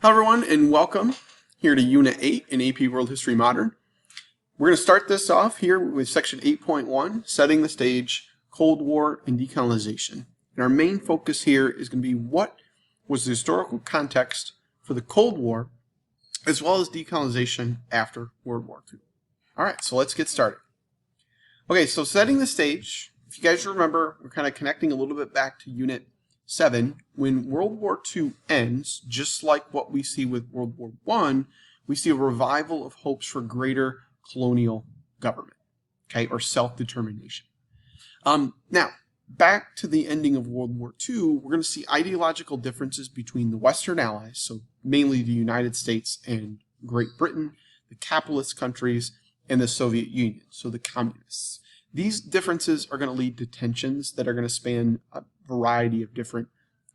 Hello everyone and welcome here to Unit 8 in AP World History Modern. We're going to start this off here with Section 8.1, Setting the Stage, Cold War and Decolonization. And our main focus here is going to be what was the historical context for the Cold War as well as decolonization after World War II. Alright, so let's get started. Okay, so setting the stage, if you guys remember, we're kind of connecting a little bit back to Unit 7. When World War II ends, just like what we see with World War I, we see a revival of hopes for greater colonial government, okay, or self-determination. Now, back to the ending of World War II, we're going to see ideological differences between the Western Allies, so mainly the United States and Great Britain, the capitalist countries, and the Soviet Union, so the communists. These differences are going to lead to tensions that are going to span a variety of different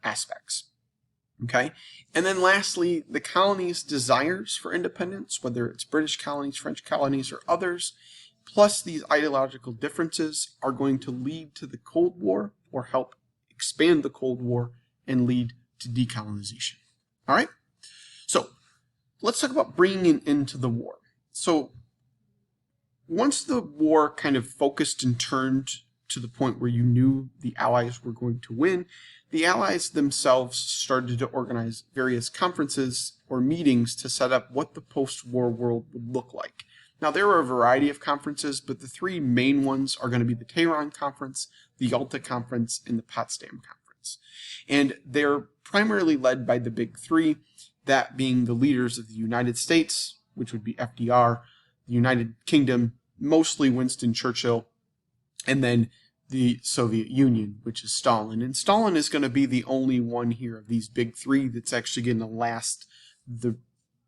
aspects. Okay, and then lastly, the colonies' desires for independence, whether it's British colonies, French colonies, or others, plus these ideological differences are going to lead to the Cold War or help expand the Cold War and lead to decolonization. All right, so let's talk about bringing it into the war. So once the war kind of focused and turned to the point where you knew the Allies were going to win, the Allies themselves started to organize various conferences or meetings to set up what the post-war world would look like. Now, there are a variety of conferences, but the three main ones are going to be the Tehran Conference, the Yalta Conference, and the Potsdam Conference. And they're primarily led by the big three, that being the leaders of the United States, which would be FDR, the United Kingdom, mostly Winston Churchill, and then the Soviet Union, which is Stalin. And Stalin is going to be the only one here of these big three that's actually going to last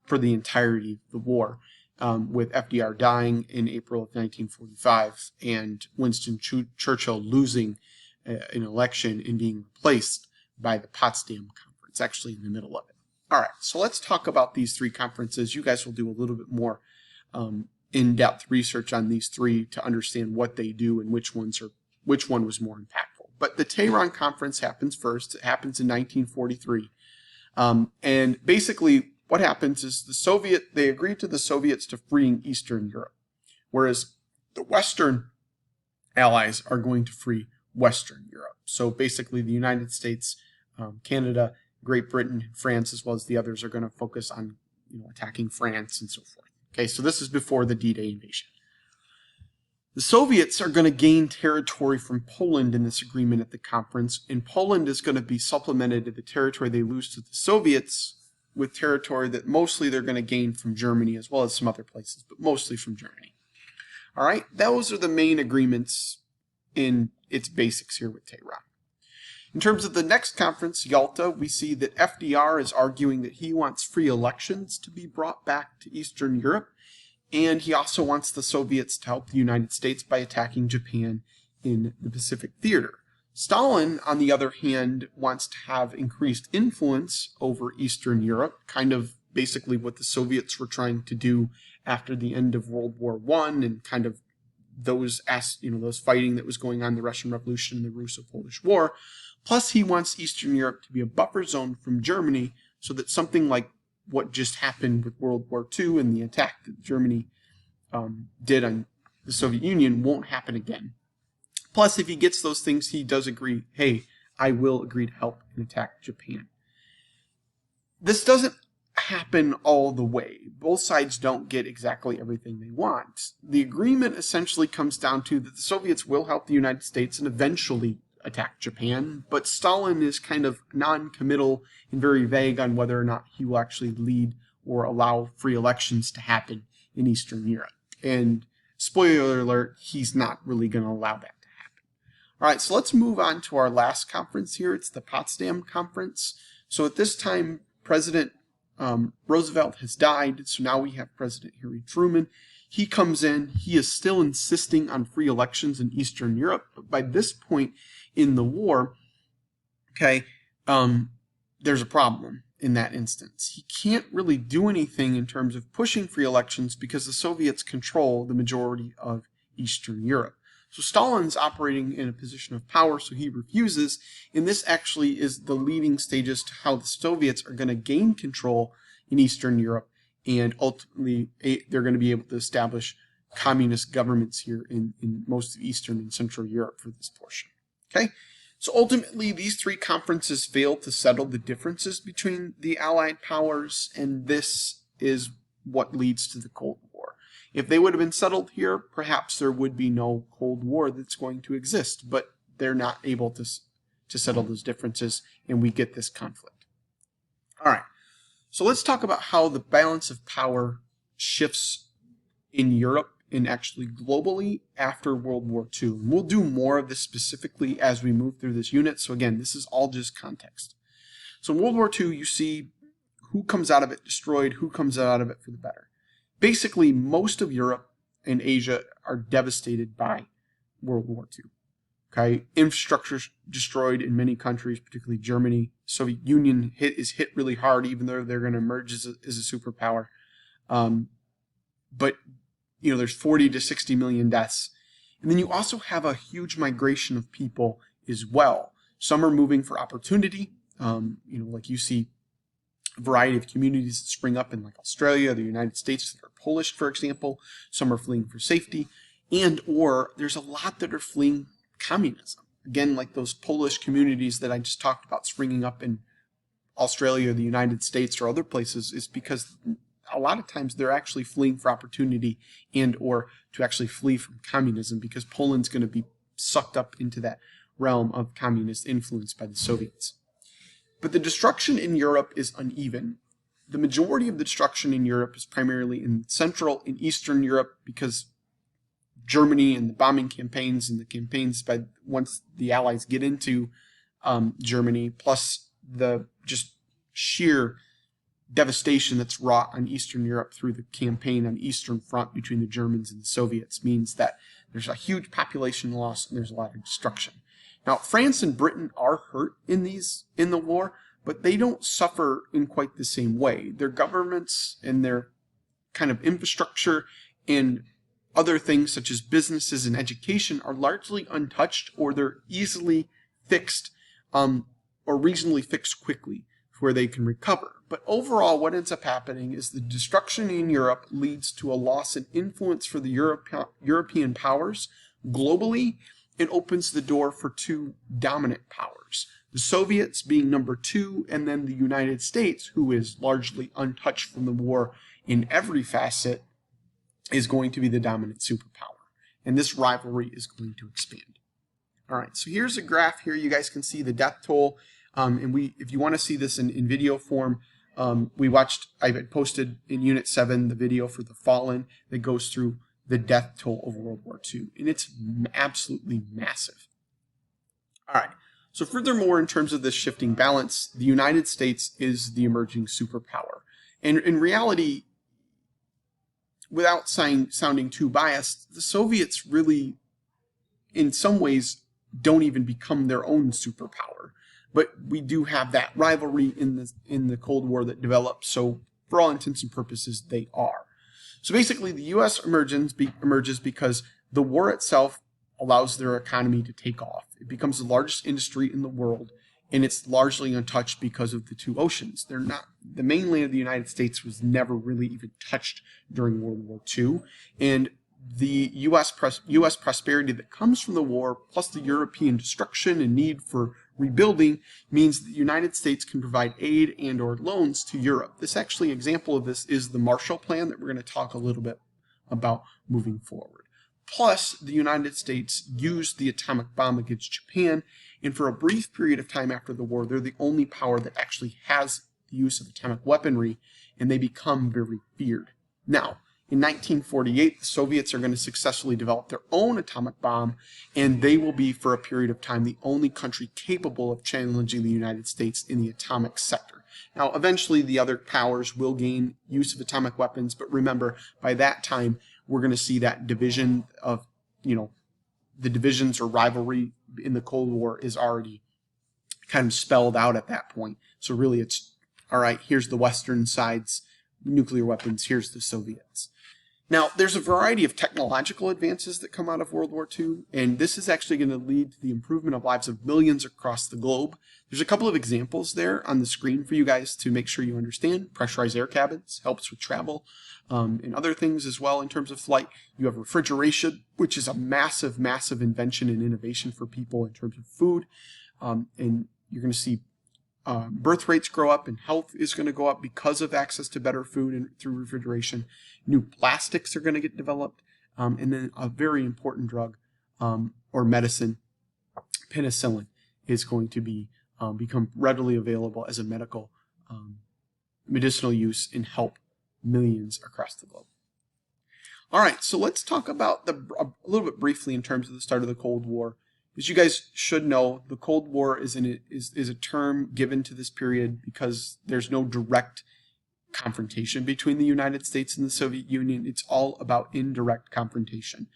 for the entirety of the war, with FDR dying in April of 1945 and Winston Churchill losing an election and being replaced by the Potsdam Conference, actually in the middle of it. All right, so let's talk about these three conferences. You guys will do a little bit more in-depth research on these three to understand what they do and which one was more impactful. But the Tehran Conference happens first. It happens in 1943. And basically what happens is they agreed to the Soviets to freeing Eastern Europe, whereas the Western Allies are going to free Western Europe. So basically the United States, Canada, Great Britain, France, as well as the others are going to focus on attacking France and so forth. Okay, so this is before the D-Day invasion. The Soviets are going to gain territory from Poland in this agreement at the conference, and Poland is going to be supplemented to the territory they lose to the Soviets with territory that mostly they're going to gain from Germany as well as some other places, but mostly from Germany. All right, those are the main agreements in its basics here with Tehran. In terms of the next conference, Yalta, we see that FDR is arguing that he wants free elections to be brought back to Eastern Europe, and he also wants the Soviets to help the United States by attacking Japan in the Pacific Theater. Stalin, on the other hand, wants to have increased influence over Eastern Europe, kind of basically what the Soviets were trying to do after the end of World War I and kind of those fighting that was going on in the Russian Revolution and the Russo-Polish War. Plus, he wants Eastern Europe to be a buffer zone from Germany so that something like what just happened with World War II and the attack that Germany did on the Soviet Union won't happen again. Plus, if he gets those things, he does agree, hey, I will agree to help and attack Japan. This doesn't happen all the way. Both sides don't get exactly everything they want. The agreement essentially comes down to that the Soviets will help the United States and eventually attack Japan, but Stalin is kind of non-committal and very vague on whether or not he will actually lead or allow free elections to happen in Eastern Europe. And spoiler alert, he's not really going to allow that to happen. All right, so let's move on to our last conference here. It's the Potsdam Conference. So at this time, President Roosevelt has died, so now we have President Harry Truman. He comes in, he is still insisting on free elections in Eastern Europe, but by this point in the war, okay, there's a problem in that instance. He can't really do anything in terms of pushing free elections because the Soviets control the majority of Eastern Europe. So Stalin's operating in a position of power, so he refuses, and this actually is the leading stages to how the Soviets are going to gain control in Eastern Europe, and ultimately they're going to be able to establish communist governments here in most of Eastern and Central Europe for this portion. Okay, so ultimately these three conferences failed to settle the differences between the Allied powers, and this is what leads to the Cold War. If they would have been settled here, perhaps there would be no Cold War that's going to exist, but they're not able to settle those differences, and we get this conflict. All right, so let's talk about how the balance of power shifts in Europe and actually globally after World War II. And we'll do more of this specifically as we move through this unit. So again, this is all just context. So in World War II, you see who comes out of it destroyed, who comes out of it for the better. Basically, most of Europe and Asia are devastated by World War II. Okay, infrastructure destroyed in many countries, particularly Germany. Soviet Union is hit really hard, even though they're going to emerge as a superpower. But you know, there's 40 to 60 million deaths. And then you also have a huge migration of people as well. Some are moving for opportunity. Like you see a variety of communities that spring up in like Australia, the United States that are Polish, for example. Some are fleeing for safety, or there's a lot that are fleeing communism. Again, like those Polish communities that I just talked about springing up in Australia, the United States, or other places, is because a lot of times they're actually fleeing for opportunity or to actually flee from communism, because Poland's going to be sucked up into that realm of communist influence by the Soviets. But the destruction in Europe is uneven. The majority of the destruction in Europe is primarily in Central and Eastern Europe, because Germany and the bombing campaigns and the campaigns by once the Allies get into Germany, plus the just sheer devastation that's wrought on Eastern Europe through the campaign on the Eastern Front between the Germans and the Soviets, means that there's a huge population loss and there's a lot of destruction. Now, France and Britain are hurt in the war, but they don't suffer in quite the same way. Their governments and their kind of infrastructure and other things such as businesses and education are largely untouched, or they're easily fixed or reasonably fixed quickly where they can recover. But overall, what ends up happening is the destruction in Europe leads to a loss in influence for the European powers globally, and opens the door for two dominant powers. The Soviets being number two, and then the United States, who is largely untouched from the war in every facet, is going to be the dominant superpower. And this rivalry is going to expand. All right, so here's a graph here. You guys can see the death toll. If you want to see this in video form, I had posted in Unit 7 the video for the Fallen that goes through the death toll of World War II, and it's absolutely massive. All right, so furthermore, in terms of this shifting balance, the United States is the emerging superpower. And in reality, without sounding too biased, the Soviets really, in some ways, don't even become their own superpower. But we do have that rivalry in the Cold War that develops, so for all intents and purposes, they are. So basically, the U.S. emerges because the war itself allows their economy to take off. It becomes the largest industry in the world, and it's largely untouched because of the two oceans. The mainland of the United States was never really even touched during World War II, and the U.S. prosperity that comes from the war, plus the European destruction and need for rebuilding, means the United States can provide aid and or loans to Europe. This actually, example of this is the Marshall Plan that we're going to talk a little bit about moving forward. Plus, the United States used the atomic bomb against Japan, and for a brief period of time after the war, they're the only power that actually has the use of atomic weaponry, and they become very feared. Now, in 1948, the Soviets are going to successfully develop their own atomic bomb, and they will be, for a period of time, the only country capable of challenging the United States in the atomic sector. Now, eventually, the other powers will gain use of atomic weapons, but remember, by that time, we're going to see that division of, the divisions or rivalry in the Cold War is already kind of spelled out at that point. So really, it's, all right, here's the Western side's nuclear weapons, here's the Soviets. Now, there's a variety of technological advances that come out of World War II, and this is actually going to lead to the improvement of lives of millions across the globe. There's a couple of examples there on the screen for you guys to make sure you understand. Pressurized air cabins helps with travel and other things as well in terms of flight. You have refrigeration, which is a massive, massive invention and innovation for people in terms of food. And you're going to see birth rates grow up and health is going to go up because of access to better food and through refrigeration. New plastics are going to get developed. And then a very important drug or medicine, penicillin, is going to become readily available as a medicinal use and help millions across the globe. All right, so let's talk about a little bit briefly in terms of the start of the Cold War. As you guys should know, the Cold War is a term given to this period because there's no direct confrontation between the United States and the Soviet Union. It's all about indirect confrontation.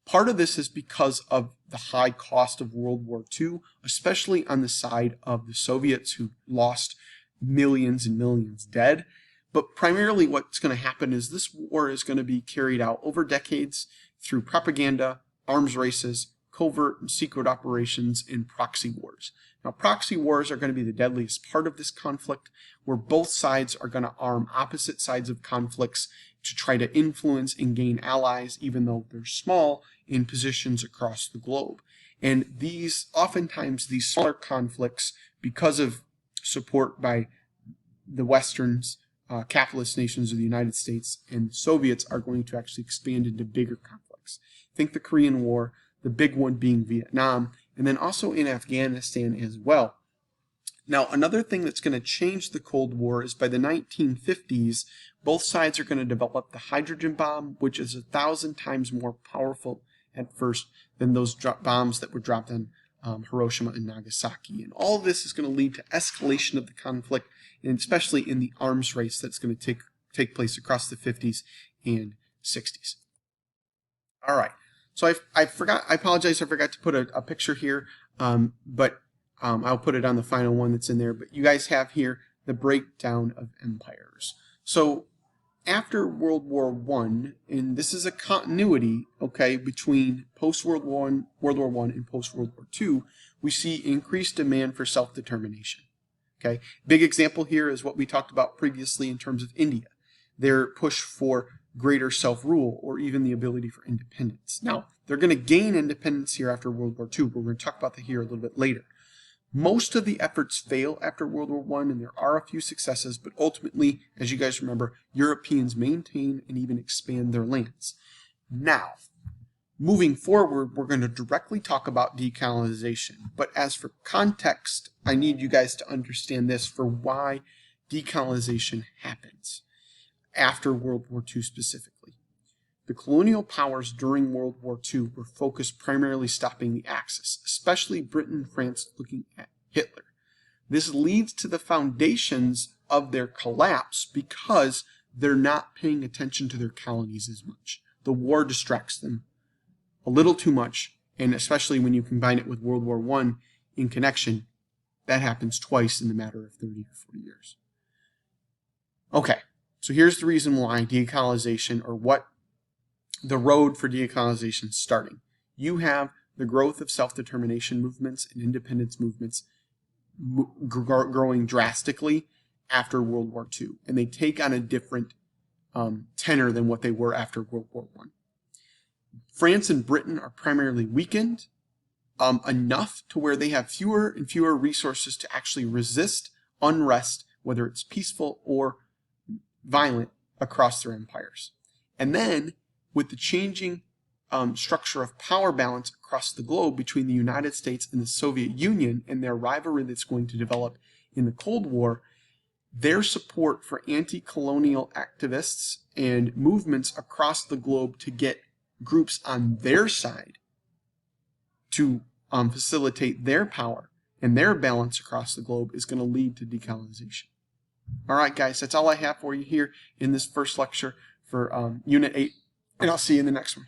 Part of this is because of the high cost of World War II, especially on the side of the Soviets, who lost millions and millions dead. But primarily what's going to happen is this war is going to be carried out over decades through propaganda, arms races, covert and secret operations, and proxy wars. Now, proxy wars are going to be the deadliest part of this conflict, where both sides are going to arm opposite sides of conflicts to try to influence and gain allies, even though they're small, in positions across the globe. And oftentimes these smaller conflicts, because of support by the Westerns, capitalist nations of the United States and the Soviets, are going to actually expand into bigger conflicts. Think the Korean War, the big one being Vietnam, and then also in Afghanistan as well. Now, another thing that's going to change the Cold War is by the 1950s, both sides are going to develop the hydrogen bomb, which is 1,000 times more powerful at first than those bombs that were dropped on Hiroshima and Nagasaki. And all of this is going to lead to escalation of the conflict, and especially in the arms race that's going to take place across the 50s and 60s. All right. So I apologize, I forgot to put a picture here, but I'll put it on the final one that's in there. But you guys have here the breakdown of empires. So after World War I, and this is a continuity, okay, between post-World War I and post-World War II, we see increased demand for self-determination. Okay, big example here is what we talked about previously in terms of India. Their push for greater self-rule, or even the ability for independence. Now, they're going to gain independence here after World War II, but we're going to talk about that here a little bit later. Most of the efforts fail after World War I, and there are a few successes, but ultimately, as you guys remember, Europeans maintain and even expand their lands. Now, moving forward, we're going to directly talk about decolonization, but as for context, I need you guys to understand this for why decolonization happens after World War II specifically. The colonial powers during World War II were focused primarily stopping the Axis, especially Britain and France looking at Hitler. This leads to the foundations of their collapse because they're not paying attention to their colonies as much. The war distracts them a little too much, and especially when you combine it with World War I in connection, that happens twice in the matter of 30 to 40 years. Okay. So here's the reason why decolonization, or what the road for decolonization is starting. You have the growth of self-determination movements and independence movements growing drastically after World War II, and they take on a different tenor than what they were after World War I. France and Britain are primarily weakened enough to where they have fewer and fewer resources to actually resist unrest, whether it's peaceful or violent, across their empires. And then, with the changing structure of power balance across the globe between the United States and the Soviet Union and their rivalry that's going to develop in the Cold War, their support for anti-colonial activists and movements across the globe to get groups on their side to facilitate their power and their balance across the globe is going to lead to decolonization. All right, guys, that's all I have for you here in this first lecture for Unit 8, and I'll see you in the next one.